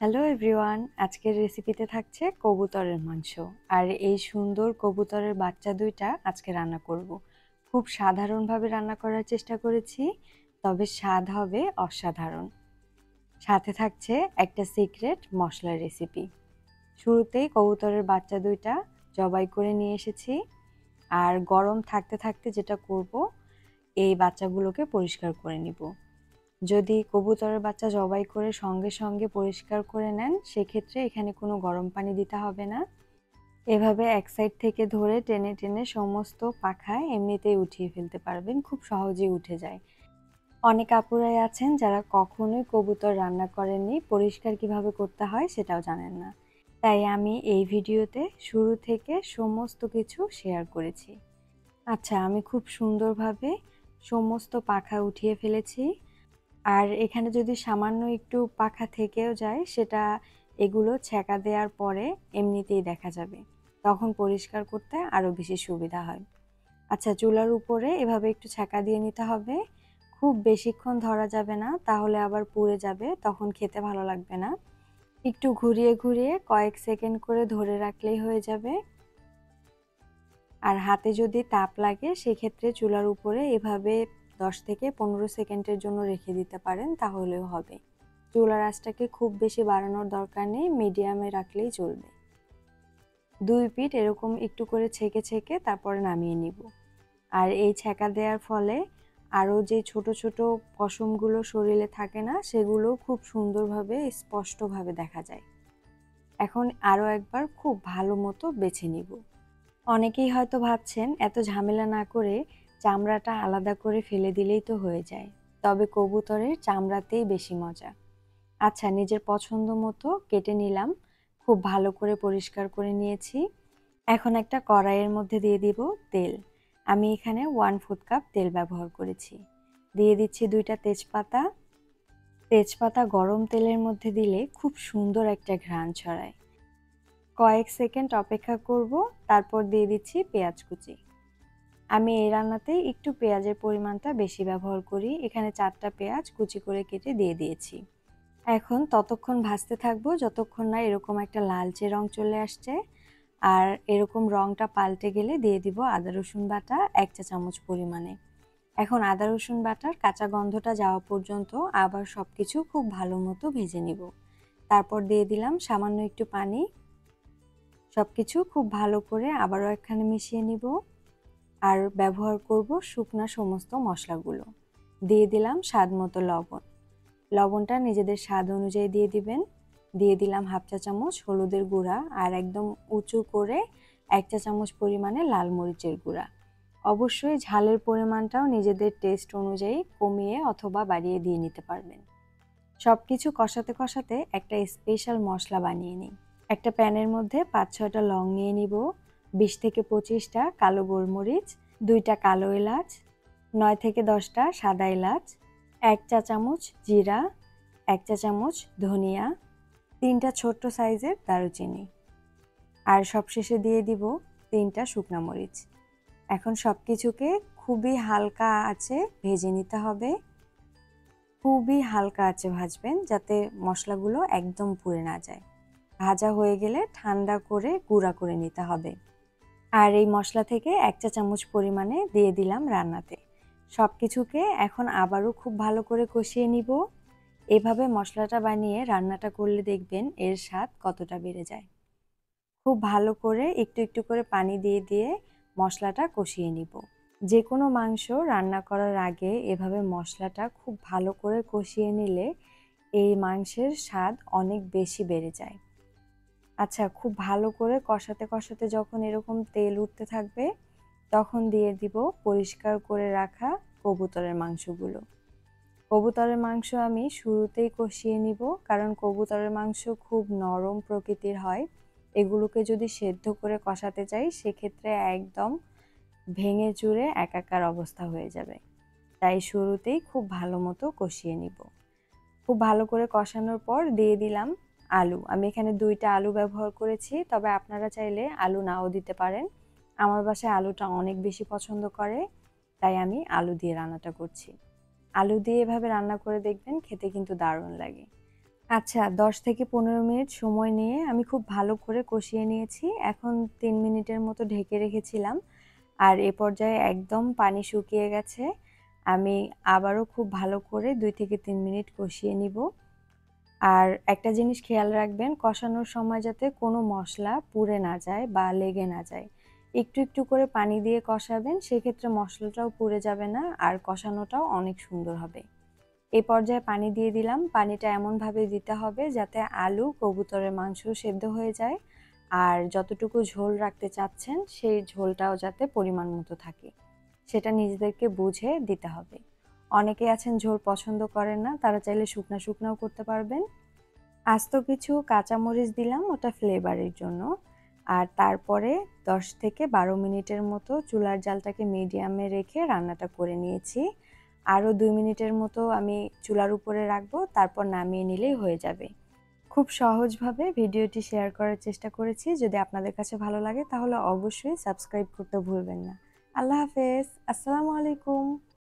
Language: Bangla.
হ্যালো এভরিওয়ান, আজকের রেসিপিতে থাকছে কবুতরের মাংস। আর এই সুন্দর কবুতরের বাচ্চা দুইটা আজকে রান্না করব। খুব সাধারণভাবে রান্না করার চেষ্টা করেছি, তবে স্বাদ হবে অসাধারণ। সাথে থাকছে একটা সিক্রেট মশলার রেসিপি। শুরুতেই কবুতরের বাচ্চা দুইটা জবাই করে নিয়ে এসেছি। আর গরম থাকতে থাকতে যেটা করব, এই বাচ্চাগুলোকে পরিষ্কার করে নিব। যদি কবুতরের বাচ্চা জবাই করে সঙ্গে সঙ্গে পরিষ্কার করে নেন, সেক্ষেত্রে এখানে কোনো গরম পানি দিতে হবে না। এভাবে এক সাইড থেকে ধরে টেনে টেনে সমস্ত পাখা এমনিতেই উঠিয়ে ফেলতে পারবেন, খুব সহজেই উঠে যায়। অনেক আপুরাই আছেন যারা কখনোই কবুতর রান্না করেননি, পরিষ্কার কিভাবে করতে হয় সেটাও জানেন না। তাই আমি এই ভিডিওতে শুরু থেকে সমস্ত কিছু শেয়ার করেছি। আচ্ছা, আমি খুব সুন্দরভাবে সমস্ত পাখা উঠিয়ে ফেলেছি। আর এখানে যদি সামান্য একটু পাখা থেকেও যায়, সেটা এগুলো ছ্যাঁকা দেওয়ার পরে এমনিতেই দেখা যাবে। তখন পরিষ্কার করতে আরও বেশি সুবিধা হয়। আচ্ছা, চুলার উপরে এভাবে একটু ছ্যাঁকা দিয়ে নিতে হবে। খুব বেশিক্ষণ ধরা যাবে না, তাহলে আবার পুড়ে যাবে, তখন খেতে ভালো লাগবে না। একটু ঘুরিয়ে ঘুরিয়ে কয়েক সেকেন্ড করে ধরে রাখলেই হয়ে যাবে। আর হাতে যদি তাপ লাগে, সেক্ষেত্রে চুলার উপরে এভাবে 10 থেকে 15 সেকেন্ডের জন্য রেখে দিতে পারেন, তাহলেও হবে। চুলার আঁচটাকে খুব বেশি বাড়ানোর দরকার নেই, মিডিয়ামে রাখলেই চলবে। দুই পিঠ এরকম একটু করে ছেঁকে ছেঁকে তারপরে নামিয়ে নিব। আর এই ছ্যাঁকা দেওয়ার ফলে আরও যে ছোট ছোট পশমগুলো শরীরে থাকে না, সেগুলো খুব সুন্দরভাবে স্পষ্টভাবে দেখা যায়। এখন আরও একবার খুব ভালো মতো বেছে নিব। অনেকেই হয়তো ভাবছেন এত ঝামেলা না করে চামড়াটা আলাদা করে ফেলে দিলেই তো হয়ে যায়, তবে কবুতরের চামড়াতেই বেশি মজা। আচ্ছা, নিজের পছন্দ মতো কেটে নিলাম, খুব ভালো করে পরিষ্কার করে নিয়েছি। এখন একটা কড়াইয়ের মধ্যে দিয়ে দিব তেল। আমি এখানে 1/4 কাপ তেল ব্যবহার করেছি। দিয়ে দিচ্ছি 2টা তেজপাতা। তেজপাতা গরম তেলের মধ্যে দিলে খুব সুন্দর একটা ঘ্রাণ ছড়ায়। কয়েক সেকেন্ড অপেক্ষা করব, তারপর দিয়ে দিচ্ছি পেঁয়াজ কুচি। আমি এই রান্নাতে একটু পেঁয়াজের পরিমাণটা বেশি ব্যবহার করি। এখানে 4টা পেঁয়াজ কুচি করে কেটে দিয়ে দিয়েছি। এখন ততক্ষণ ভাজতে থাকবো যতক্ষণ না এরকম একটা লালচে রং চলে আসছে। আর এরকম রংটা পাল্টে গেলে দিয়ে দিব আদা রসুন বাটা 1 চা চামচ পরিমাণে। এখন আদা রসুন বাটার কাঁচা গন্ধটা যাওয়া পর্যন্ত আবার সবকিছু খুব ভালো মতো ভেজে নিব। তারপর দিয়ে দিলাম সামান্য একটু পানি। সবকিছু খুব ভালো করে আবারও একখানে মিশিয়ে নিব। আর ব্যবহার করব শুকনা সমস্ত মশলাগুলো। দিয়ে দিলাম স্বাদ মতো লবণ। লবণটা নিজেদের স্বাদ অনুযায়ী দিয়ে দিবেন। দিয়ে দিলাম 1/2 চা চামচ হলুদের গুঁড়া, আর একদম উঁচু করে 1 চা চামচ পরিমাণে লাল মরিচের গুঁড়া। অবশ্যই ঝালের পরিমাণটাও নিজেদের টেস্ট অনুযায়ী কমিয়ে অথবা বাড়িয়ে দিয়ে নিতে পারবেন। সব কিছু কষাতে কষাতে একটা স্পেশাল মশলা বানিয়ে নিই। একটা প্যানের মধ্যে 5-6টা লং নিয়ে নিব, 20 থেকে 25টা কালো গোলমরিচ, 2টা কালো এলাচ, 9 থেকে 10টা সাদা এলাচ, 1 চা চামচ জিরা, 1 চা চামচ ধনিয়া, 3টা ছোট্ট সাইজের দারুচিনি, আর সবশেষে দিয়ে দিব 3টা শুকনা মরিচ। এখন সব কিছুকে খুবই হালকা আঁচে ভেজে নিতে হবে। খুবই হালকা আঁচে ভাজবেন, যাতে মশলাগুলো একদম পুড়ে না যায়। ভাজা হয়ে গেলে ঠান্ডা করে গুঁড়া করে নিতে হবে। আর এই মশলা থেকে 1 চা চামচ পরিমাণে দিয়ে দিলাম রান্নাতে। সব কিছুকে এখন আবারও খুব ভালো করে কষিয়ে নিব। এভাবে মশলাটা বানিয়ে রান্নাটা করলে দেখবেন এর স্বাদ কতটা বেড়ে যায়। খুব ভালো করে একটু একটু করে পানি দিয়ে দিয়ে মশলাটা কষিয়ে নিব। যে কোনো মাংস রান্না করার আগে এভাবে মশলাটা খুব ভালো করে কষিয়ে নিলে এই মাংসের স্বাদ অনেক বেশি বেড়ে যায়। আচ্ছা, খুব ভালো করে কষাতে কষাতে যখন এরকম তেল উঠতে থাকবে, তখন দিয়ে দিব পরিষ্কার করে রাখা কবুতরের মাংসগুলো। কবুতরের মাংস আমি শুরুতেই কষিয়ে নিব, কারণ কবুতরের মাংস খুব নরম প্রকৃতির হয়। এগুলোকে যদি সেদ্ধ করে কষাতে চাই, সেক্ষেত্রে একদম ভেঙে চুরে একাকার অবস্থা হয়ে যাবে। তাই শুরুতেই খুব ভালো মতো কষিয়ে নিব। খুব ভালো করে কষানোর পর দিয়ে দিলাম আলু। আমি এখানে 2টা আলু ব্যবহার করেছি, তবে আপনারা চাইলে আলু নাও দিতে পারেন। আমার বাসায় আলুটা অনেক বেশি পছন্দ করে, তাই আমি আলু দিয়ে রান্নাটা করছি। আলু দিয়ে এভাবে রান্না করে দেখবেন, খেতে কিন্তু দারুণ লাগে। আচ্ছা, ১০ থেকে ১৫ মিনিট সময় নিয়ে আমি খুব ভালো করে কষিয়ে নিয়েছি। এখন ৩ মিনিটের মতো ঢেকে রেখেছিলাম। আর এ পর্যায়ে একদম পানি শুকিয়ে গেছে। আমি আবারও খুব ভালো করে ২ থেকে ৩ মিনিট কষিয়ে নিব। আর একটা জিনিস খেয়াল রাখবেন, কষানোর সময় যাতে কোনো মসলা পুড়ে না যায় বা লেগে না যায়। একটু, একটু করে পানি দিয়ে কষাবেন, সেক্ষেত্রে মসলাটাও পুড়ে যাবে না আর কষানোটাও অনেক সুন্দর হবে। এ পর্যায়ে পানি দিয়ে দিলাম। পানিটা এমনভাবে দিতে হবে যাতে আলু, কবুতরের মাংস সেদ্ধ হয়ে যায়। আর যতটুকু ঝোল রাখতে চাচ্ছেন সেই ঝোলটাও যাতে পরিমাণ মতো থাকে। সেটা নিজেদেরকে বুঝে দিতে হবে। অনেকে আছেন ঝোল পছন্দ করেন না, তারা চাইলে শুকনা শুকনাও করতে পারবেন। আস্ত কিছু কাঁচামরিচ দিলাম ওটা ফ্লেভারের জন্য। আর তারপরে ১০ থেকে ১২ মিনিটের মতো চুলার জালটাকে মিডিয়ামে রেখে রান্নাটা করে নিয়েছি। আরও ২ মিনিটের মতো আমি চুলার উপরে রাখবো, তারপর নামিয়ে নিলেই হয়ে যাবে। খুব সহজভাবে ভিডিওটি শেয়ার করার চেষ্টা করেছি। যদি আপনাদের কাছে ভালো লাগে তাহলে অবশ্যই সাবস্ক্রাইব করতে ভুলবেন না। আল্লাহ হাফেজ। আসসালামু আলাইকুম।